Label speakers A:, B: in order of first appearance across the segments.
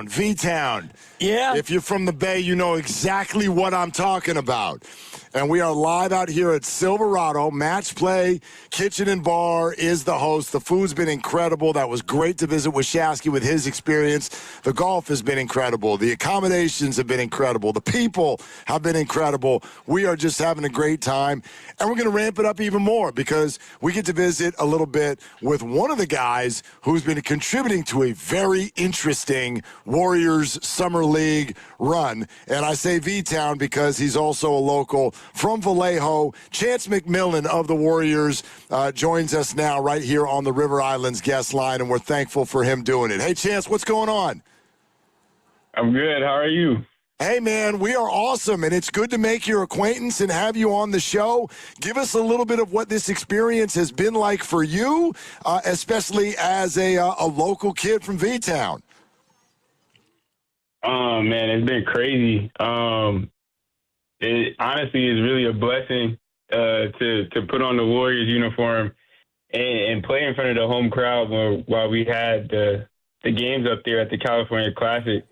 A: V-Town.
B: Yeah.
A: If you're from the Bay, you know exactly what I'm talking about. And we are live out here at Silverado. Match Play Kitchen and Bar is the host. The food's been incredible. That was great to visit with Shasky with his experience. The golf has been incredible. The accommodations have been incredible. The people have been incredible. We are just having a great time. And we're going to ramp it up even more because we get to visit a little bit with one of the guys who's been contributing to a very interesting Warriors Summer League run. And I say V-Town because he's also a local from Vallejo. Chance McMillian of the Warriors joins us now right here on the River Islands guest line, and we're thankful for him doing it. Hey, Chance, what's going on?
C: I'm good. How are you?
A: Hey, man, we are awesome, and it's good to make your acquaintance and have you on the show. Give us a little bit of what this experience has been like for you, especially as a local kid from V-Town.
C: Oh, man, it's been crazy. It honestly is really a blessing to put on the Warriors uniform and play in front of the home crowd while we had the games up there at the California Classic.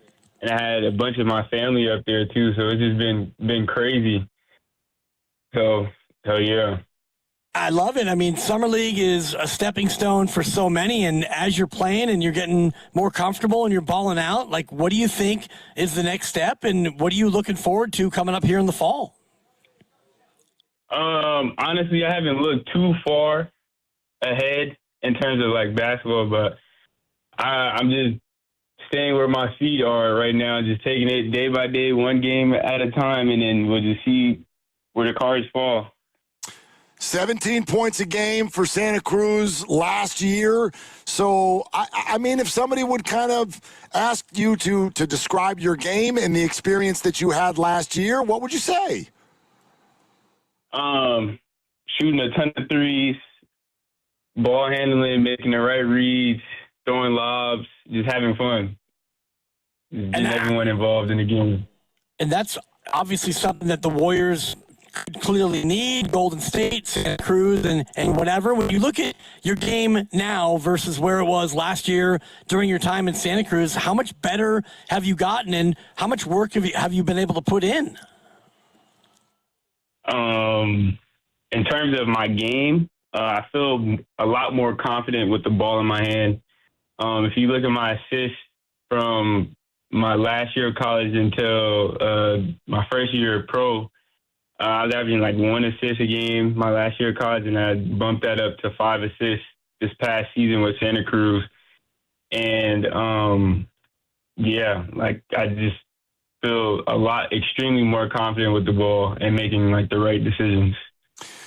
C: And I had a bunch of my family up there, too, so it's just been crazy. So yeah.
B: I love it. I mean, Summer League is a stepping stone for so many, and as you're playing and you're getting more comfortable and you're balling out, like, what do you think is the next step, and what are you looking forward to coming up here in the fall?
C: Honestly, I haven't looked too far ahead in terms of, like, basketball, but I'm just staying where my feet are right now, just taking it day by day, one game at a time, and then we'll just see where the cards fall.
A: 17 points a game for Santa Cruz last year. So, I mean, if somebody would kind of ask you to describe your game and the experience that you had last year, what would you say?
C: Shooting a ton of threes, ball handling, making the right reads, throwing lobs, just having fun. Getting everyone involved in the game.
B: And that's obviously something that the Warriors clearly need, Golden State, Santa Cruz, and whatever. When you look at your game now versus where it was last year during your time in Santa Cruz, how much better have you gotten, and how much work have you been able to put in?
C: In terms of my game, I feel a lot more confident with the ball in my hand. If you look at my assists from my last year of college until my first year of pro, I was averaging like 1 assist a game my last year of college, and I bumped that up to 5 assists this past season with Santa Cruz. And, I just feel extremely more confident with the ball and making, like, the right decisions.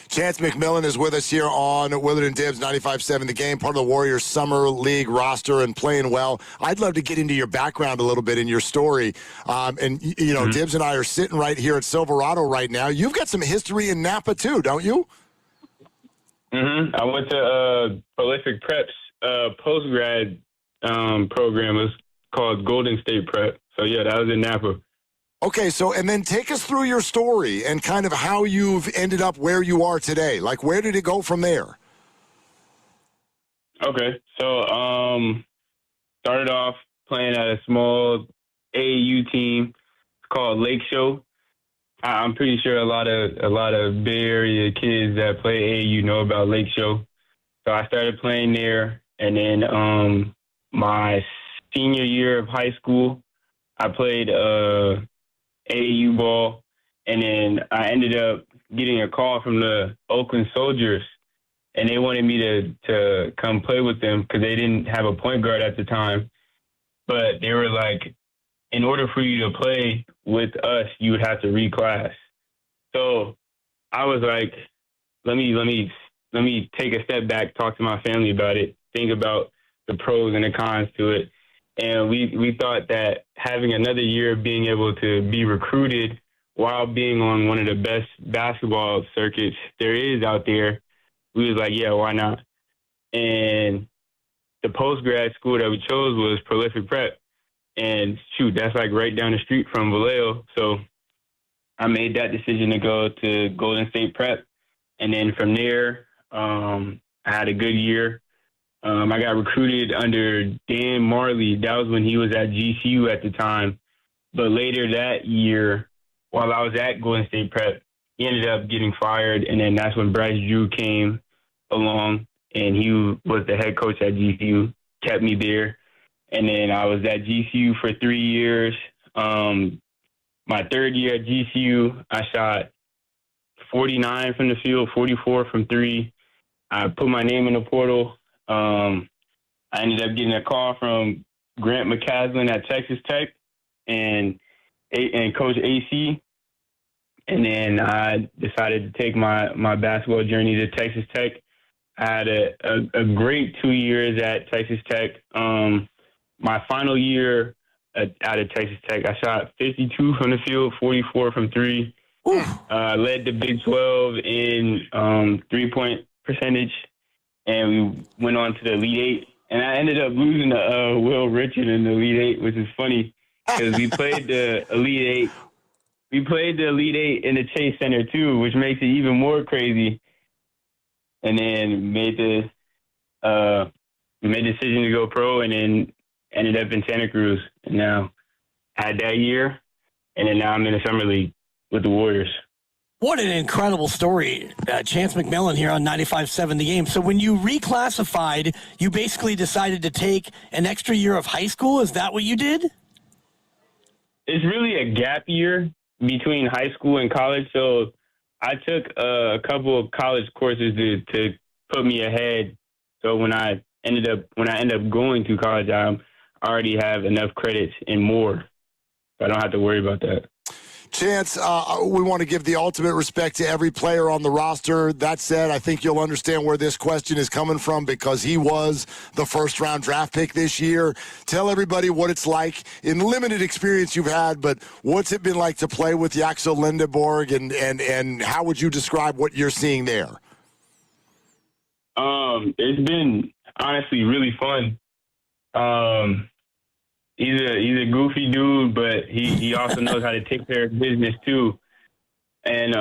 A: Chance McMillian is with us here on Willard and Dibs, 95.7 The Game, part of the Warriors Summer League roster and playing well. I'd love to get into your background a little bit in your story. Dibs and I are sitting right here at Silverado right now. You've got some history in Napa too, don't you?
C: Mm-hmm. I went to Prolific Prep's post-grad program. It was called Golden State Prep. So, yeah, that was in Napa.
A: Okay, so, and then take us through your story and kind of how you've ended up where you are today. Like, where did it go from there?
C: Okay, so started off playing at a small AAU team called Lake Show. I'm pretty sure a lot of Bay Area kids that play AAU know about Lake Show. So I started playing there, and then my senior year of high school, I played AAU ball, and then I ended up getting a call from the Oakland Soldiers, and they wanted me to come play with them because they didn't have a point guard at the time. But they were like, in order for you to play with us, you would have to reclass. So I was like, let me take a step back, talk to my family about it, think about the pros and the cons to it. And we thought that having another year of being able to be recruited while being on one of the best basketball circuits there is out there, we was like, yeah, why not? And the post-grad school that we chose was Prolific Prep. And, shoot, that's like right down the street from Vallejo. So I made that decision to go to Golden State Prep. And then from there, I had a good year. I got recruited under Dan Marley. That was when he was at GCU at the time. But later that year, while I was at Golden State Prep, he ended up getting fired, and then that's when Bryce Drew came along, and he was the head coach at GCU, kept me there. And then I was at GCU for 3 years. My third year at GCU, I shot 49 from the field, 44 from three. I put my name in the portal. I ended up getting a call from Grant McCaslin at Texas Tech and Coach AC. And then I decided to take my basketball journey to Texas Tech. I had a great 2 years at Texas Tech. My final year out of Texas Tech, I shot 52 from the field, 44 from three. Led the Big 12 in three-point percentage, and we went on to the Elite Eight. And I ended up losing to Will Richard in the Elite Eight, which is funny because we played the Elite Eight. We played the Elite Eight in the Chase Center too, which makes it even more crazy. And then made the decision to go pro, and then ended up in Santa Cruz. And now had that year, and then now I'm in the summer league with the Warriors.
B: What an incredible story. Chance McMillian here on 95.7 The Game. So when you reclassified, you basically decided to take an extra year of high school. Is that what you did?
C: It's really a gap year between high school and college. So I took a couple of college courses to put me ahead. So when I end up going to college, I already have enough credits and more. So I don't have to worry about that.
A: Chance, we want to give the ultimate respect to every player on the roster. That said, I think you'll understand where this question is coming from because he was the first-round draft pick this year. Tell everybody what it's like in limited experience you've had, but what's it been like to play with Yaxel Lendeborg, and how would you describe what you're seeing there?
C: It's been honestly really fun. He's a goofy dude, but he also knows how to take care of business too. And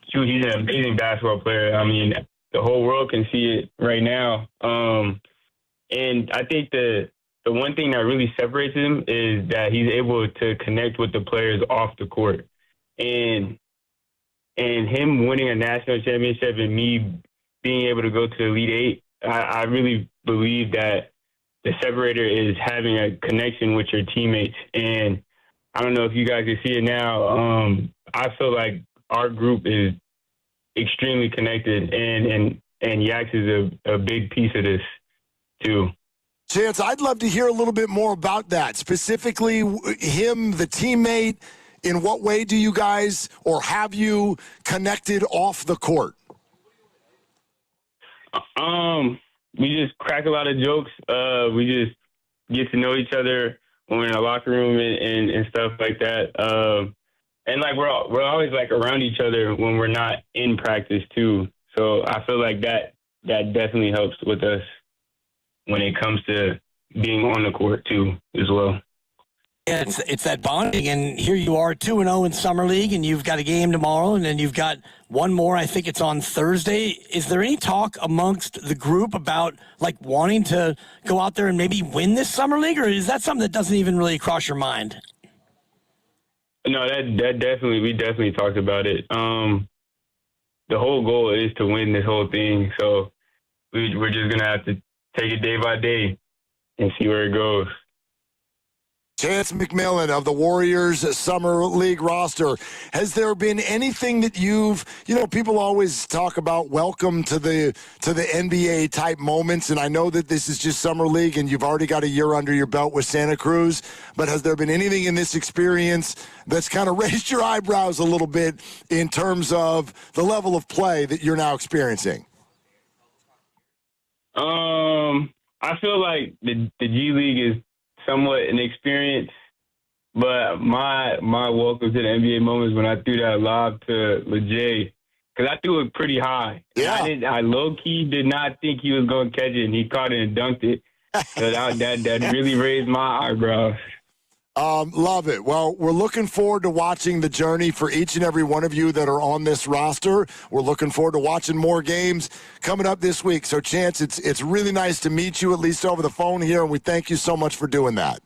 C: he's an amazing basketball player. I mean, the whole world can see it right now. And I think the one thing that really separates him is that he's able to connect with the players off the court. And him winning a national championship and me being able to go to the Elite Eight, I really believe that the separator is having a connection with your teammates. And I don't know if you guys can see it now. I feel like our group is extremely connected, and Yax is a big piece of this too.
A: Chance, I'd love to hear a little bit more about that. Specifically, him, the teammate. In what way do you guys, or have you connected off the court?
C: We just crack a lot of jokes. We just get to know each other when we're in the locker room and stuff like that. And like we're always like around each other when we're not in practice too. So I feel like that definitely helps with us when it comes to being on the court too as well.
B: Yeah, it's that bonding, and here you are 2-0 in Summer League, and you've got a game tomorrow, and then you've got one more. I think it's on Thursday. Is there any talk amongst the group about like wanting to go out there and maybe win this Summer League, or is that something that doesn't even really cross your mind?
C: No, that definitely, we definitely talked about it. The whole goal is to win this whole thing, so we're just gonna have to take it day by day and see where it goes.
A: Chance McMillian of the Warriors Summer League roster. Has there been anything that people always talk about welcome to the NBA type moments, and I know that this is just Summer League and you've already got a year under your belt with Santa Cruz, but has there been anything in this experience that's kind of raised your eyebrows a little bit in terms of the level of play that you're now experiencing?
C: I feel like the G League is somewhat an experience, but my welcome to the NBA moments when I threw that lob to LeJay, because I threw it pretty high.
A: Yeah.
C: I low-key did not think he was going to catch it, and he caught it and dunked it. So that really raised my eyebrows.
A: Love it. Well, we're looking forward to watching the journey for each and every one of you that are on this roster. We're looking forward to watching more games coming up this week. So, Chance, it's really nice to meet you, at least over the phone here, and we thank you so much for doing that.